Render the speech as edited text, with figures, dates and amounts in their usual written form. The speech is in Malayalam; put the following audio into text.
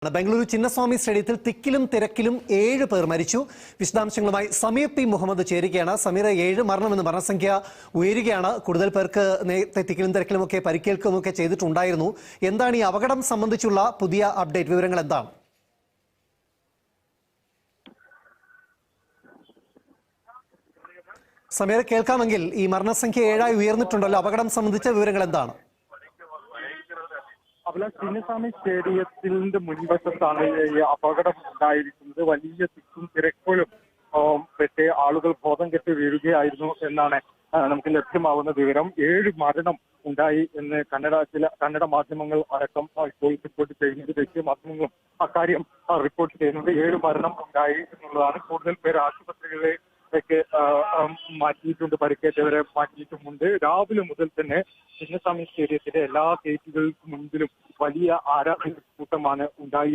ബംഗളൂരു ചിന്നസ്വാമി സ്റ്റേഡിയത്തിൽ തിക്കിലും തിരക്കിലും 7 പേർ മരിച്ചു. വിശദാംശങ്ങളുമായി സമീർ പി മുഹമ്മദ് ചേരുകയാണ്. സമീർ, 7 മരണമെന്ന് മരണസംഖ്യ ഉയരുകയാണ്. കൂടുതൽ പേർക്ക് നേരത്തെ തിക്കിലും തിരക്കിലുമൊക്കെ പരിക്കേൽക്കുകയൊക്കെ ചെയ്തിട്ടുണ്ടായിരുന്നു. എന്താണ് ഈ അപകടം സംബന്ധിച്ചുള്ള പുതിയ അപ്ഡേറ്റ്? വിവരങ്ങൾ എന്താണ്? സമീർ, കേൾക്കാമെങ്കിൽ ഈ മരണസംഖ്യ 7ആയി ഉയർന്നിട്ടുണ്ടല്ലോ, അപകടം സംബന്ധിച്ച വിവരങ്ങൾ എന്താണ്? ചിന്നസ്വാമി സ്റ്റേഡിയത്തിന്റെ മുൻവശത്താണ് ഈ അപകടം ഉണ്ടായിരിക്കുന്നത്. വലിയ തിക്കും തിരക്കുകളും പെട്ട് ആളുകൾ ബോധം കെട്ട് വീഴുകയായിരുന്നു എന്നാണ് നമുക്ക് ലഭ്യമാവുന്ന വിവരം. 7 മരണം ഉണ്ടായി എന്ന് കന്നഡ മാധ്യമങ്ങൾ അടക്കം ഇപ്പോൾ റിപ്പോർട്ട് ചെയ്യുന്നത്. ദേശീയ മാധ്യമങ്ങളും അക്കാര്യം റിപ്പോർട്ട് ചെയ്യുന്നത്. 7 മരണം ഉണ്ടായി എന്നുള്ളതാണ്. കൂടുതൽ പേർ ആശുപത്രികളിലേക്ക് മാറ്റിയിട്ടുണ്ട്, പരിക്കേറ്റവരെ മാറ്റിയിട്ടുമുണ്ട്. രാവിലെ മുതൽ തന്നെ ചിന്നസ്വാമി സ്റ്റേഡിയത്തിന്റെ എല്ലാ ഗേറ്റുകൾക്ക് മുൻപിലും വലിയ ആരാധന കൂട്ടമാണ് ഉണ്ടായി.